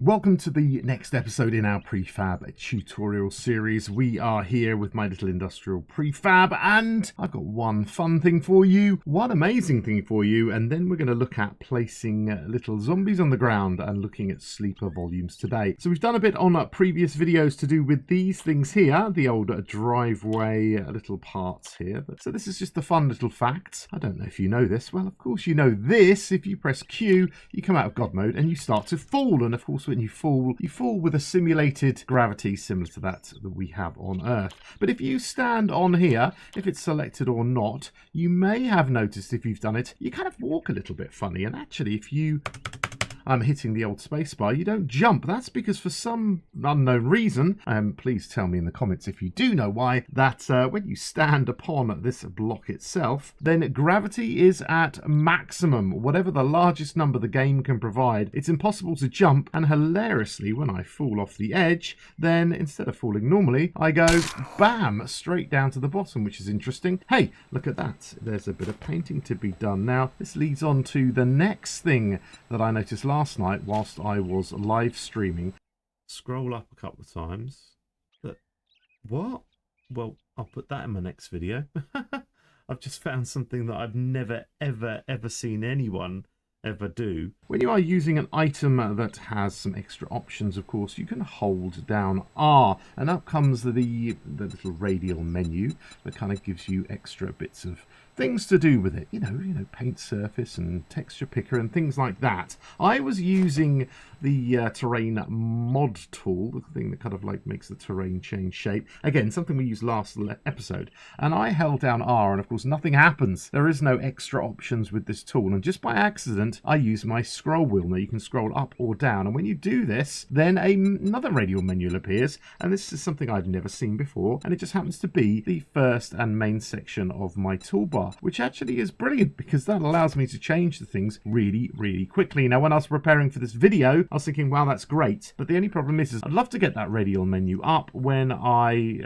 Welcome to the next episode in our prefab tutorial series. We are here with my little industrial prefab, and I've got one fun thing for you, one amazing thing for you, and then we're going to look at placing little zombies on the ground and looking at sleeper volumes today. So we've done a bit on previous videos to do with these things here, the old driveway little parts here. So this is just a fun little fact. I don't know if you know this. Well, of course you know this. If you press Q, you come out of God mode and you start to fall, and of course when you fall with a simulated gravity similar to that we have on Earth. But if you stand on here, if it's selected or not, you may have noticed if you've done it, you kind of walk a little bit funny. And actually, if you I'm hitting the old spacebar, you don't jump. That's because for some unknown reason, please tell me in the comments if you do know why, that when you stand upon this block itself, then gravity is at maximum, whatever the largest number the game can provide. It's impossible to jump, and hilariously, when I fall off the edge, then instead of falling normally, I go bam, straight down to the bottom, which is interesting. Hey, look at that. There's a bit of painting to be done. Now, this leads on to the next thing that I noticed last night whilst I was live streaming. Scroll up a couple of times. But what? Well, I'll put that in my next video. I've just found something that I've never ever seen anyone ever do. When you are using an item that has some extra options, of course, you can hold down R, and up comes the little radial menu that kind of gives you extra bits of things to do with it, you know, paint surface and texture picker and things like that. I was using the terrain mod tool, the thing that kind of like makes the terrain change shape. Again, something we used last episode. And I held down R, and of course nothing happens. There is no extra options with this tool. And just by accident, I used my scroll wheel. Now you can scroll up or down. And when you do this, then another radial menu appears. And this is something I've never seen before. And it just happens to be the first and main section of my toolbar, which actually is brilliant because that allows me to change the things really quickly. Now, when I was preparing for this video, I was thinking, wow, that's great. But the only problem is I'd love to get that radial menu up when I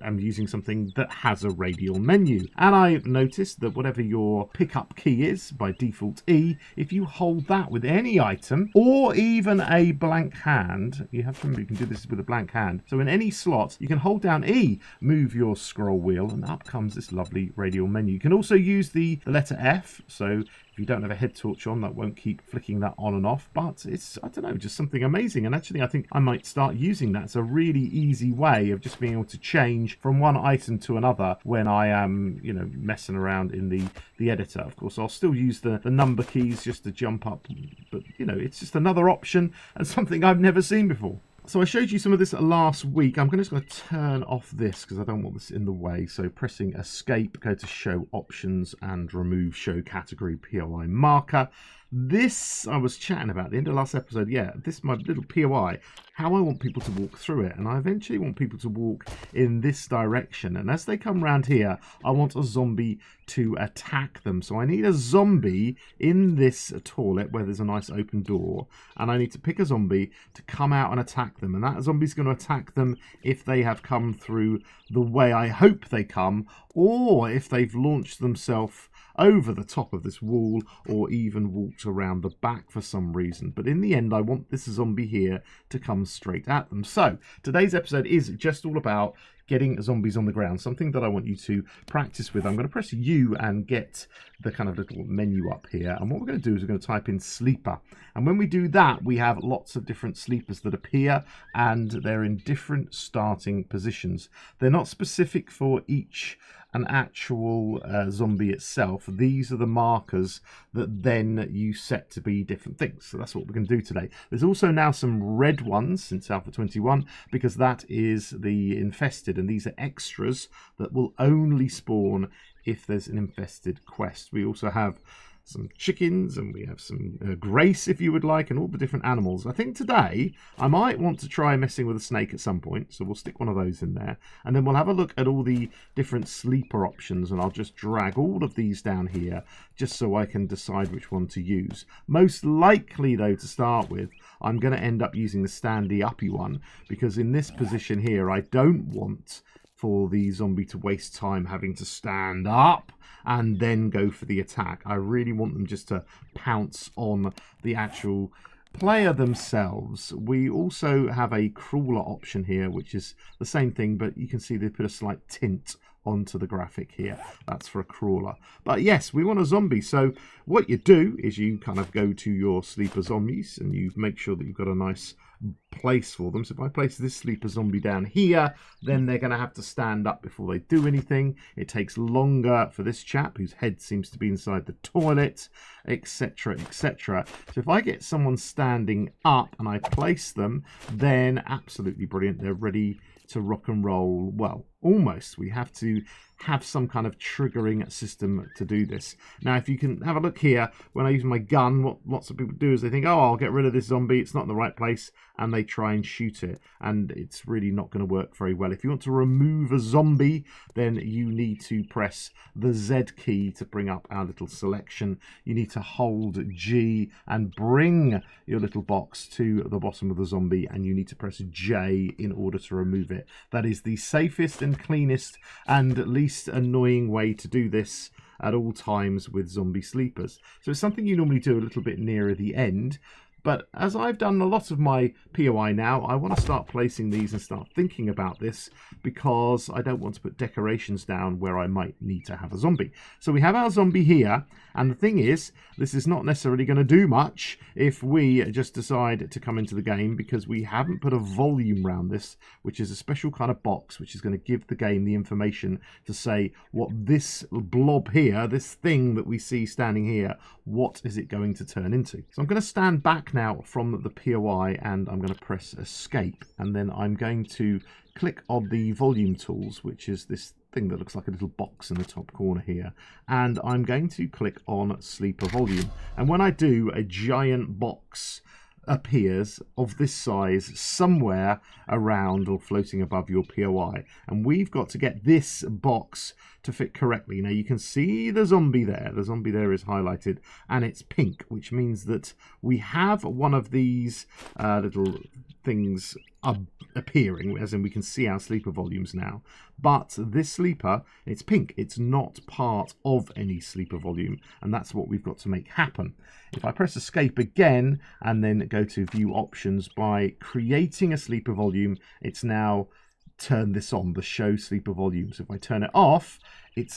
am using something that has a radial menu. And I noticed that whatever your pickup key is, by default E, if you hold that with any item or even a blank hand, you have to remember you can do this with a blank hand. So in any slot, you can hold down E, move your scroll wheel, and up comes this lovely radial menu. You can also use the letter F, so if you don't have a head torch on, that won't keep flicking that on and off, but it's, I don't know, just something amazing. And actually I think I might start using that as a really easy way of just being able to change from one item to another when I am, you know, messing around in the editor. Of course, I'll still use the number keys just to jump up, but you know, it's just another option and something I've never seen before. So I showed you some of this last week. I'm just going to turn off this because I don't want this in the way. So pressing escape, go to show options and remove show category POI marker. This I was chatting about at the end of last episode. Yeah, this my little POI, how I want people to walk through it. And I eventually want people to walk in this direction. And as they come around here, I want a zombie to attack them. So I need a zombie in this toilet where there's a nice open door. And I need to pick a zombie to come out and attack them. And that zombie's going to attack them if they have come through the way I hope they come, or if they've launched themselves over the top of this wall or even walked around the back for some reason. But in the end, I want this zombie here to come straight at them. So today's episode is just all about getting zombies on the ground, something that I want you to practice with. I'm going to press U and get the kind of little menu up here. And what we're going to do is we're going to type in sleeper. And when we do that, we have lots of different sleepers that appear, and they're in different starting positions. They're not specific for each an actual zombie itself. These are the markers that then you set to be different things. So that's what we're going to do today. There's also now some red ones since Alpha 21 because that is the infested, and these are extras that will only spawn if there's an infested quest. We also have some chickens, and we have some grace if you would like, and all the different animals. I think today I might want to try messing with a snake at some point, so we'll stick one of those in there, and then we'll have a look at all the different sleeper options, and I'll just drag all of these down here just so I can decide which one to use. Most likely though, to start with, I'm going to end up using the standy uppy one, because in this position here I don't want for the zombie to waste time having to stand up and then go for the attack. I really want them just to pounce on the actual player themselves, we also have a crawler option here, which is the same thing, but you can see they put a slight tint onto the graphic here. That's for a crawler. But yes, we want a zombie. So what you do is you kind of go to your sleeper zombies and you make sure that you've got a nice place for them. So if I place this sleeper zombie down here, then they're going to have to stand up before they do anything. It takes longer for this chap whose head seems to be inside the toilet, etc, etc. So if I get someone standing up and I place them, then absolutely brilliant. They're ready to rock and roll. Well, almost. We have to have some kind of triggering system to do this. Now, if you can have a look here, when I use my gun, what lots of people do is they think, oh, I'll get rid of this zombie, it's not in the right place, and they try and shoot it, and it's really not going to work very well. If you want to remove a zombie, then you need to press the Z key to bring up our little selection. You need to hold G and bring your little box to the bottom of the zombie, and you need to press J in order to remove it. That is the safest and cleanest and least annoying way to do this at all times with zombie sleepers. So it's something you normally do a little bit nearer the end. But as I've done a lot of my POI now, I want to start placing these and start thinking about this, because I don't want to put decorations down where I might need to have a zombie. So we have our zombie here, and the thing is, this is not necessarily going to do much if we just decide to come into the game, because we haven't put a volume around this, which is a special kind of box which is going to give the game the information to say what this blob here, this thing that we see standing here, what is it going to turn into. So I'm going to stand back now from the POI and I'm going to press escape, and then I'm going to click on the volume tools, which is this thing that looks like a little box in the top corner here, and I'm going to click on sleeper volume, and when I do, a giant box appears of this size somewhere around or floating above your POI, and we've got to get this box to fit correctly. Now you can see the zombie there. The zombie there is highlighted and it's pink, which means that we have one of these little things appearing, as in we can see our sleeper volumes now. But this sleeper, it's pink. It's not part of any sleeper volume, and that's what we've got to make happen. If I press escape again and then go to view options, by creating a sleeper volume, it's now turned this on, the show sleeper volumes. If I turn it off, it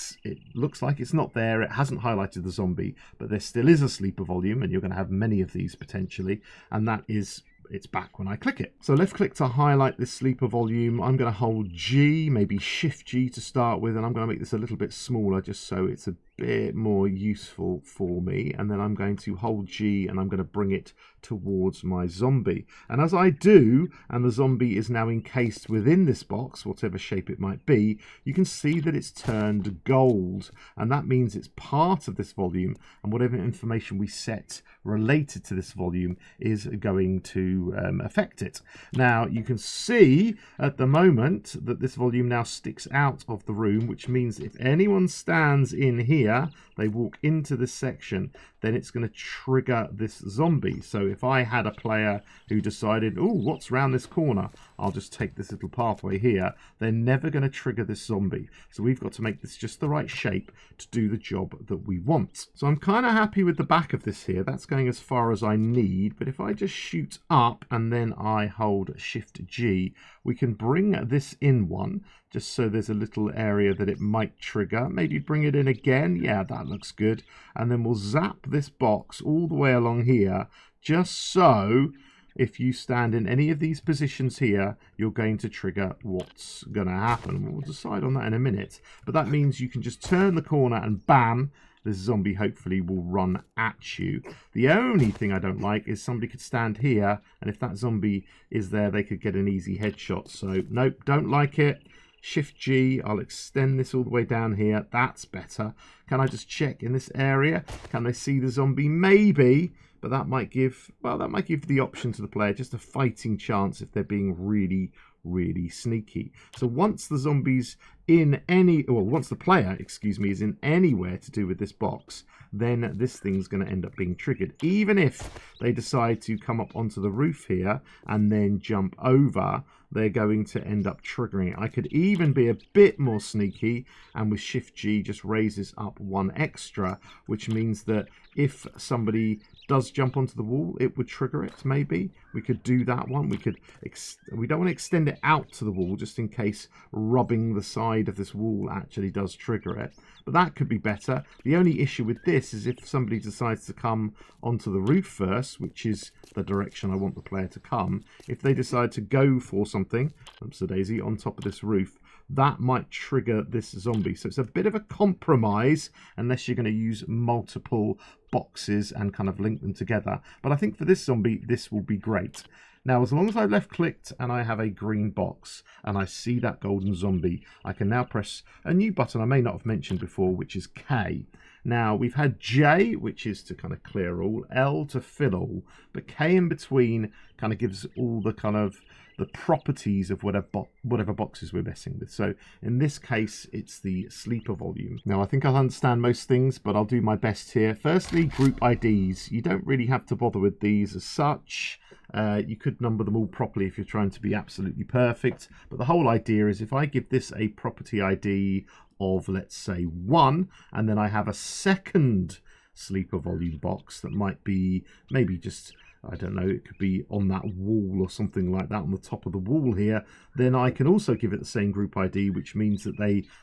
looks like it's not there. It hasn't highlighted the zombie, but there still is a sleeper volume, and you're going to have many of these potentially, and that is, it's back when I click it. So left click to highlight this sleeper volume. I'm going to hold G, maybe Shift G to start with, and I'm going to make this a little bit smaller just so it's a bit more useful for me. And then I'm going to hold G and I'm going to bring it towards my zombie. And as I do, and the zombie is now encased within this box, whatever shape it might be, you can see that it's turned gold. And that means it's part of this volume, and whatever information we set related to this volume is going to affect it. Now you can see at the moment that this volume now sticks out of the room, which means if anyone stands in here, they walk into this section, then it's going to trigger this zombie. So if I had a player who decided, oh, what's round this corner, I'll just take this little pathway here, they're never going to trigger this zombie. So we've got to make this just the right shape to do the job that we want. So I'm kind of happy with the back of this here. That's going as far as I need. But if I just shoot up and then I hold Shift G, we can bring this in one, just so there's a little area that it might trigger. Maybe bring it in again. Yeah, that looks good. And then we'll zap this box all the way along here, just so if you stand in any of these positions here, you're going to trigger what's going to happen. We'll decide on that in a minute. But that means you can just turn the corner and bam, this zombie hopefully will run at you. The only thing I don't like is somebody could stand here, and if that zombie is there, they could get an easy headshot. So nope, don't like it. Shift G, I'll extend this all the way down here. That's better. Can I just check in this area? Can they see the zombie? Maybe, but that might give, well, that might give the option to the player just a fighting chance if they're being really, really sneaky. So once the zombies in any, well, once the player, excuse me, is in anywhere to do with this box, then this thing's going to end up being triggered. Even if they decide to come up onto the roof here and then jump over, they're going to end up triggering it. I could even be a bit more sneaky and with Shift G just raises up 1 extra, which means that if somebody does jump onto the wall, it would trigger it. Maybe we could do that one. We don't want to extend it out to the wall just in case rubbing the side of this wall actually does trigger it, but that could be better. The only issue with this is if somebody decides to come onto the roof first, which is the direction I want the player to come, if they decide to go for something, oops a daisy, on top of this roof, that might trigger this zombie. So it's a bit of a compromise unless you're going to use multiple boxes and kind of link them together. But I think for this zombie, this will be great. Now, as long as I left clicked and I have a green box and I see that golden zombie, I can now press a new button I may not have mentioned before, which is K. Now, we've had J, which is to kind of clear all, L to fill all, but K in between kind of gives all the kind of the properties of whatever boxes we're messing with. So in this case, it's the sleeper volume. Now, I think I'll understand most things, but I'll do my best here. Firstly, group IDs. You don't really have to bother with these as such. You could number them all properly if you're trying to be absolutely perfect. But the whole idea is if I give this a property ID of, let's say, 1, and then I have a second sleeper volume box that might be maybe just, I don't know, it could be on that wall or something like that on the top of the wall here, then I can also give it the same group ID, which means that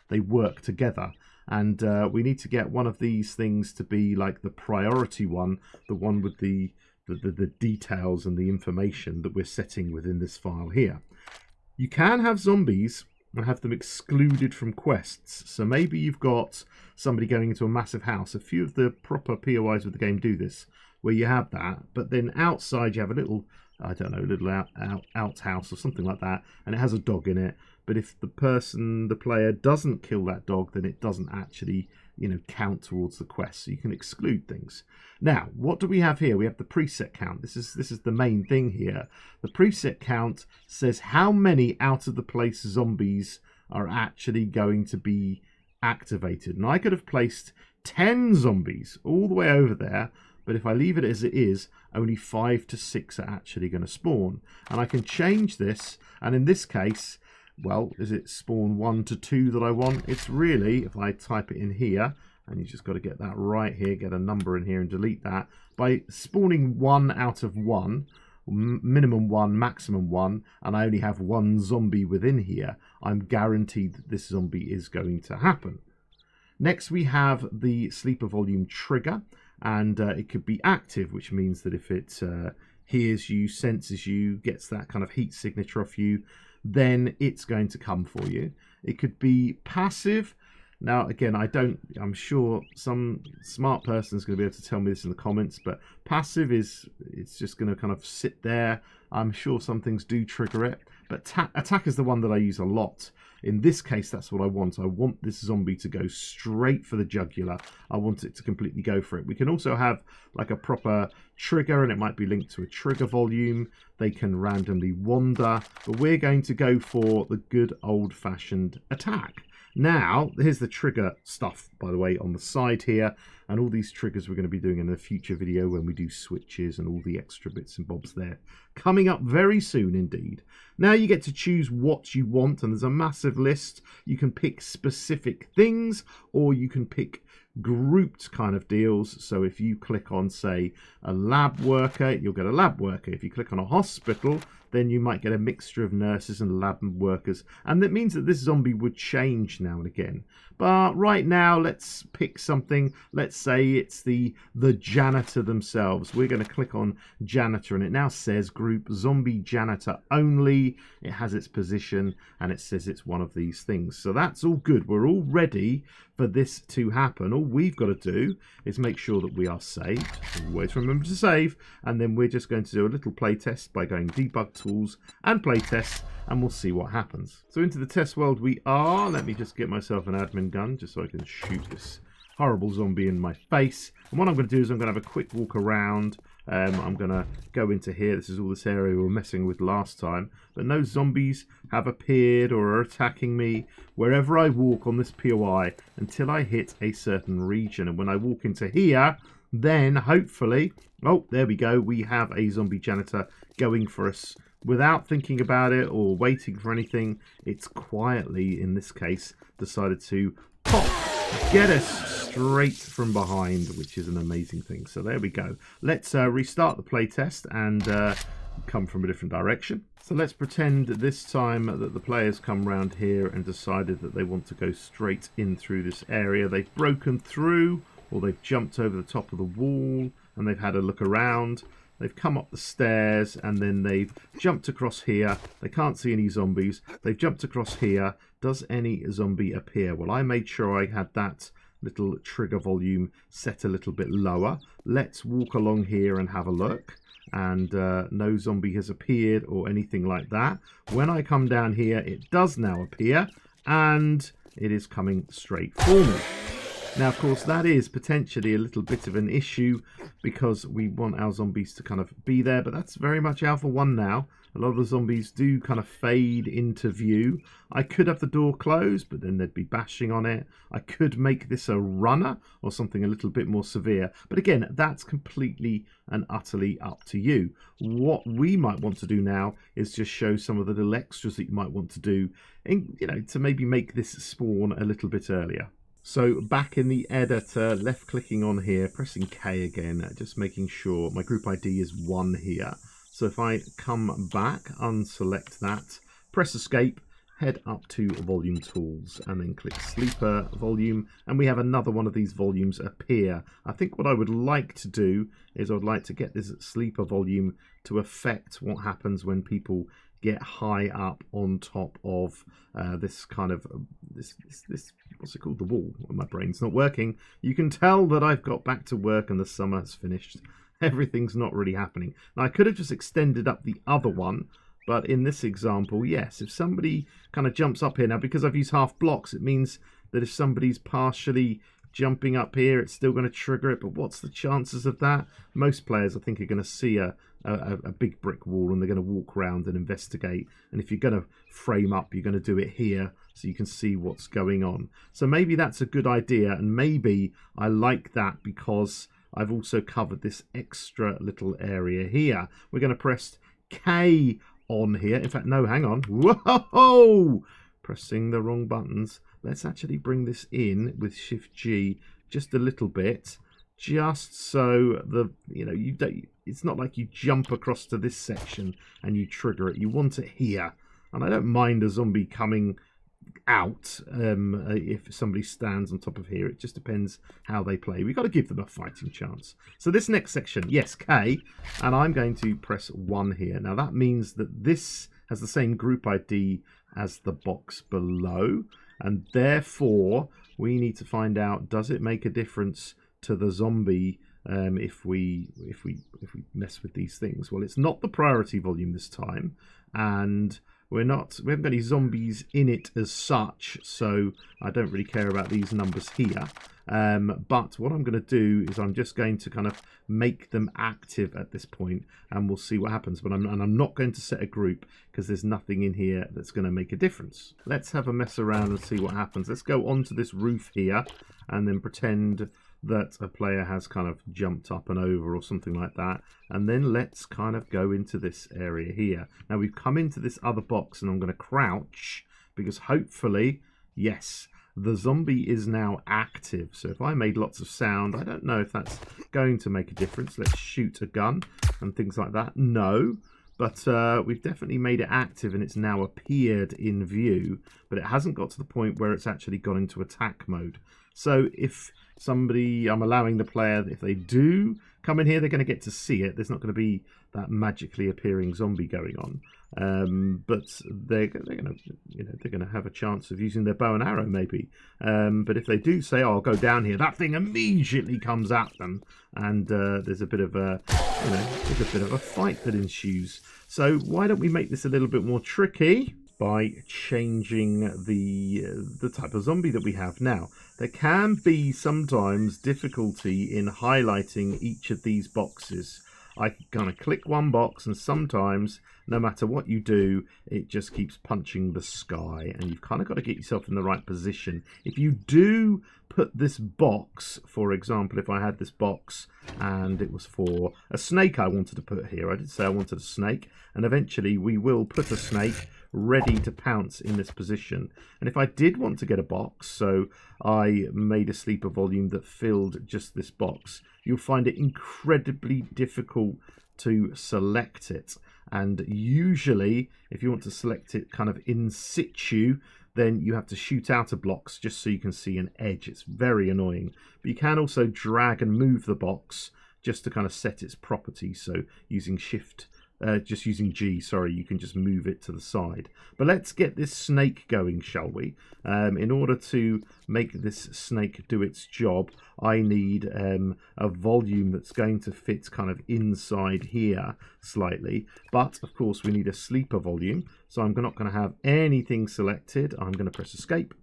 they work together. And we need to get one of these things to be like the priority one, the one with the details and the information that we're setting within this file here. You can have zombies and have them excluded from quests. So maybe you've got somebody going into a massive house. A few of the proper POIs with the game do this, where you have that, but then outside you have a little, I don't know, little outhouse or something like that, and it has a dog in it. But if the player doesn't kill that dog, then it doesn't actually, you know, count towards the quest. So you can exclude things. Now, what do we have here? We have the preset count. This is the main thing here. The preset count says how many out of the place zombies are actually going to be activated. And I could have placed 10 zombies all the way over there, but if I leave it as it is, only 5 to 6 are actually going to spawn. And I can change this, and in this case, well, is it spawn 1 to 2 that I want? It's really, if I type it in here, and you just got to get that right here, get a number in here and delete that, by spawning 1 out of 1, minimum 1, maximum 1, and I only have 1 zombie within here, I'm guaranteed that this zombie is going to happen. Next, we have the sleeper volume trigger, and it could be active, which means that if it hears you, senses you, gets that kind of heat signature off you, then it's going to come for you. It could be passive. Now, again, I'm sure some smart person is going to be able to tell me this in the comments, but passive it's just going to kind of sit there. I'm sure some things do trigger it, but attack is the one that I use a lot. In this case, that's what I want. I want this zombie to go straight for the jugular. I want it to completely go for it. We can also have like a proper trigger, and it might be linked to a trigger volume. They can randomly wander, but we're going to go for the good old-fashioned attack. Now, here's the trigger stuff, by the way, on the side here, and all these triggers we're going to be doing in a future video when we do switches and all the extra bits and bobs there. Coming up very soon indeed. Now you get to choose what you want, and there's a massive list. You can pick specific things, or you can pick grouped kind of deals. So if you click on, say, a lab worker, you'll get a lab worker. If you click on a hospital, then you might get a mixture of nurses and lab workers. And that means that this zombie would change now and again. But right now, let's pick something. Let's say it's the janitor themselves. We're going to click on janitor, and it now says group zombie janitor only. It has its position, and it says it's one of these things. So that's all good. We're all ready for this to happen. All we've got to do is make sure that we are saved. Always remember to save. And then we're just going to do a little play test by going debug tools and play test, and we'll see what happens. So into the test world we are. Let me just get myself an admin gun just so I can shoot this horrible zombie in my face. And what I'm going to do is I'm going to have a quick walk around, I'm going to go into here. This is all this area we were messing with last time. But no zombies have appeared or are attacking me wherever I walk on this POI until I hit a certain region. And when I walk into here, then hopefully, oh, there we go. We have a zombie janitor going for us without thinking about it or waiting for anything. It's quietly, in this case, decided to pop, get us straight from behind, which is an amazing thing. So there we go. Let's restart the playtest and come from a different direction. So let's pretend this time that the players come around here and decided that they want to go straight in through this area. They've broken through, or they've jumped over the top of the wall and they've had a look around. They've come up the stairs and then they've jumped across here. They can't see any zombies. They've jumped across here. Does any zombie appear? Well, I made sure I had that little trigger volume set a little bit lower. Let's walk along here and have a look. And no zombie has appeared or anything like that. When I come down here, it does now appear. And it is coming straight for me. Now, of course, that is potentially a little bit of an issue because we want our zombies to kind of be there, but that's very much Alpha 1 now. A lot of the zombies do kind of fade into view. I could have the door closed, but then they'd be bashing on it. I could make this a runner or something a little bit more severe. But again, that's completely and utterly up to you. What we might want to do now is just show some of the little extras that you might want to do, to maybe make this spawn a little bit earlier. So back in the editor, left clicking on here, pressing K again, just making sure my group ID is 1 here. So if I come back, unselect that, press escape, head up to volume tools and then click sleeper volume, and we have another one of these volumes appear. I think what I would like to do is I would like to get this sleeper volume to affect what happens when people get high up on top of this kind of this what's it called, the wall. Well, my brain's not working. You can tell that I've got back to work and the summer has finished. Everything's not really happening. Now I could have just extended up the other one, but in this example, yes, if somebody kind of jumps up here now, because I've used half blocks, it means that if somebody's partially jumping up here, it's still going to trigger it. But what's the chances of that? Most players, I think, are going to see a big brick wall and they're going to walk around and investigate. And if you're going to frame up, you're going to do it here so you can see what's going on. So maybe that's a good idea, and maybe I like that because I've also covered this extra little area here. We're going to press K on here. In fact, no, hang on. Whoa! Pressing the wrong buttons. Let's actually bring this in with Shift G just a little bit, just so it's not like you jump across to this section and you trigger it. You want it here. And I don't mind a zombie coming out if somebody stands on top of here. It just depends how they play. We've got to give them a fighting chance. So this next section, yes, K, and I'm going to press 1 here. Now that means that this has the same group ID as the box below, and therefore we need to find out, does it make a difference to the zombie if we mess with these things? Well, it's not the priority volume this time, and we haven't got any zombies in it as such, so I don't really care about these numbers here. But what I'm going to do is I'm just going to kind of make them active at this point, and we'll see what happens. But I'm not going to set a group because there's nothing in here that's going to make a difference. Let's have a mess around and see what happens. Let's go onto this roof here and then pretend that a player has kind of jumped up and over or something like that. And then let's kind of go into this area here. Now we've come into this other box and I'm going to crouch because hopefully, yes, the zombie is now active. So if I made lots of sound, I don't know if that's going to make a difference. Let's shoot a gun and things like that. No, but we've definitely made it active and it's now appeared in view, but it hasn't got to the point where it's actually gone into attack mode. So if I'm allowing the player, if they do come in here, they're going to get to see it. There's not going to be that magically appearing zombie going on, but they're going to have a chance of using their bow and arrow maybe. But if they do say, "Oh, I'll go down here," that thing immediately comes at them, and there's a bit of a fight that ensues. So why don't we make this a little bit more tricky by changing the type of zombie that we have now? There can be sometimes difficulty in highlighting each of these boxes. I kind of click one box, and sometimes, no matter what you do, it just keeps punching the sky, and you've kind of got to get yourself in the right position. If you do put this box, for example, if I had this box and it was for a snake I wanted to put here, I did say I wanted a snake, and eventually we will put a snake ready to pounce in this position. And if I did want to get a box, so I made a sleeper volume that filled just this box, you'll find it incredibly difficult to select it. And usually, if you want to select it kind of in situ, then you have to shoot out of blocks just so you can see an edge. It's very annoying. But you can also drag and move the box just to kind of set its properties. So using just using G, sorry, you can just move it to the side. But let's get this snake going, shall we? In order to make this snake do its job, I need a volume that's going to fit kind of inside here slightly. But, of course, we need a sleeper volume. So I'm not going to have anything selected. I'm going to press Escape.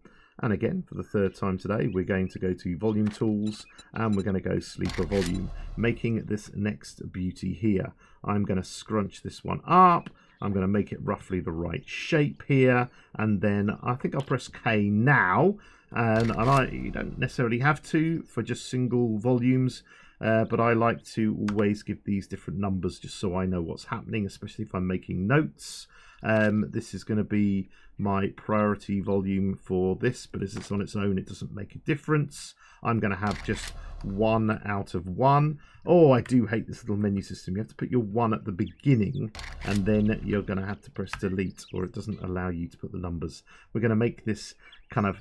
And again, for the third time today, we're going to go to Volume Tools, and we're going to go Sleeper Volume, making this next beauty here. I'm going to scrunch this one up. I'm going to make it roughly the right shape here, and then I think I'll press K now. And you don't necessarily have to for just single volumes, but I like to always give these different numbers just so I know what's happening, especially if I'm making notes. This is going to be my priority volume for this, but as it's on its own, it doesn't make a difference. I'm going to have just 1 out of 1. Oh, I do hate this little menu system. You have to put your 1 at the beginning, and then you're going to have to press delete, or it doesn't allow you to put the numbers. We're going to make this kind of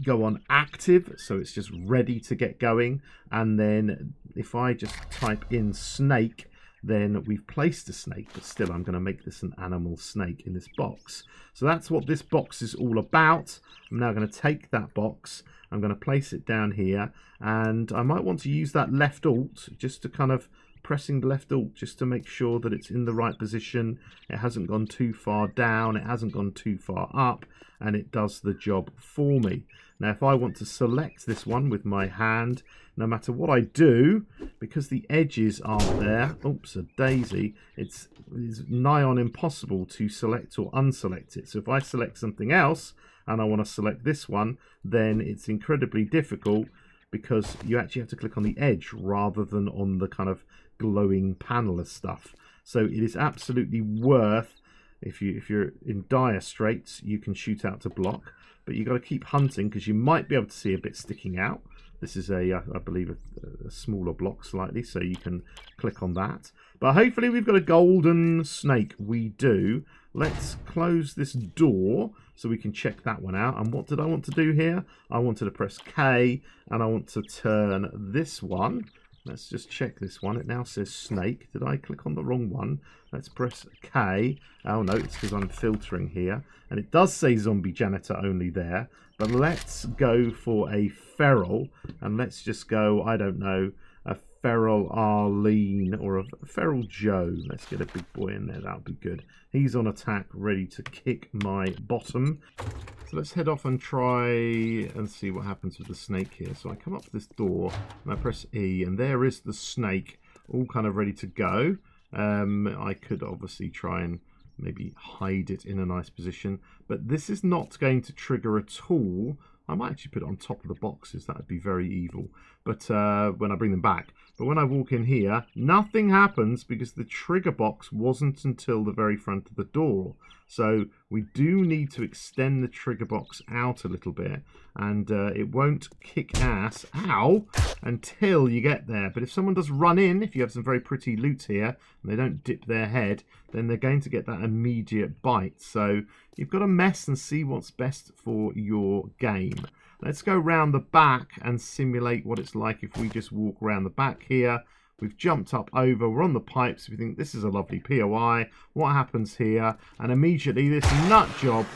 go on active, so it's just ready to get going. And then if I just type in snake, then we've placed a snake, but still I'm going to make this an animal snake in this box. So that's what this box is all about. I'm now going to take that box, I'm going to place it down here, and I might want to use that left alt just to kind of pressing the left alt just to make sure that it's in the right position. It hasn't gone too far down, it hasn't gone too far up, and it does the job for me. Now if I want to select this one with my hand, no matter what I do, because the edges aren't there, oops, a daisy, it's nigh on impossible to select or unselect it. So if I select something else and I want to select this one, then it's incredibly difficult because you actually have to click on the edge rather than on the kind of glowing panel of stuff. So it is absolutely worth, if you're in dire straits, you can shoot out to block, but you've got to keep hunting because you might be able to see a bit sticking out. This is I believe a smaller block slightly, so you can click on that. But hopefully we've got a golden snake. We do. Let's close this door so we can check that one out. And what did I want to do here? I wanted to press K, and I want to turn this one. Let's just check this one. It now says snake. Did I click on the wrong one? Let's press K. Oh no, it's because I'm filtering here. And it does say zombie janitor only there. But let's go for a feral. And let's just go, I don't know, a feral Arlene or a feral Joe. Let's get a big boy in there. That'll be good. He's on attack, ready to kick my bottom. So let's head off and try and see what happens with the snake here. So I come up to this door and I press E, and there is the snake all kind of ready to go. I could obviously try and maybe hide it in a nice position, but this is not going to trigger at all. I might actually put it on top of the boxes. That would be very evil. But when I bring them back. But when I walk in here, nothing happens because the trigger box wasn't until the very front of the door. So we do need to extend the trigger box out a little bit, and it won't kick ass, ow, until you get there. But if someone does run in, if you have some very pretty loot here, and they don't dip their head, then they're going to get that immediate bite. So you've got to mess and see what's best for your game. Let's go round the back and simulate what it's like if we just walk around the back here. We've jumped up over, we're on the pipes, we think this is a lovely POI. What happens here? And immediately this nut job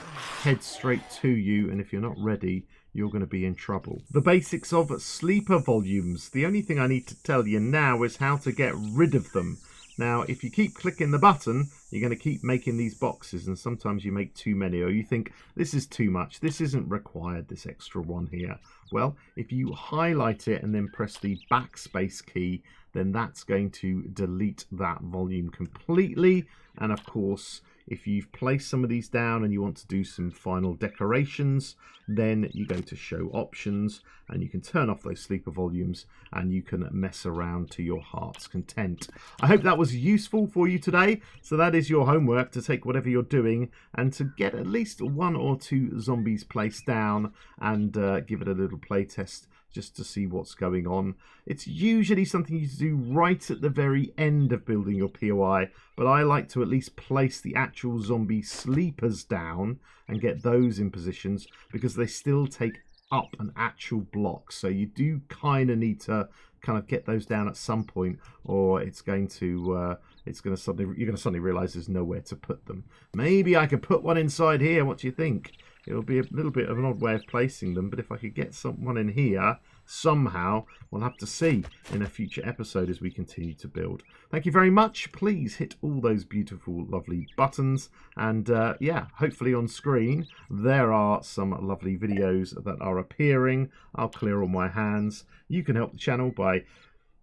heads straight to you, and if you're not ready, you're going to be in trouble. The basics of sleeper volumes. The only thing I need to tell you now is how to get rid of them. Now, if you keep clicking the button, you're going to keep making these boxes, and sometimes you make too many, or you think, this is too much, this isn't required, this extra one here. Well, if you highlight it and then press the backspace key, then that's going to delete that volume completely. And of course, if you've placed some of these down and you want to do some final decorations, then you go to show options and you can turn off those sleeper volumes and you can mess around to your heart's content. I hope that was useful for you today. So that is your homework, to take whatever you're doing and to get at least 1 or 2 zombies placed down and give it a little play test, just to see what's going on. It's usually something you do right at the very end of building your POI, but I like to at least place the actual zombie sleepers down and get those in positions, because they still take up an actual block. So you do kind of need to kind of get those down at some point, or it's going to you're going to suddenly realize there's nowhere to put them. Maybe I could put one inside here. What do you think? It'll be a little bit of an odd way of placing them, but if I could get someone in here somehow, we'll have to see in a future episode as we continue to build. Thank you very much. Please hit all those beautiful, lovely buttons. And yeah, hopefully on screen, there are some lovely videos that are appearing. I'll clear all my hands. You can help the channel by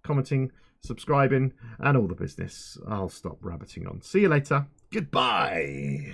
commenting, subscribing, and all the business. I'll stop rabbiting on. See you later. Goodbye.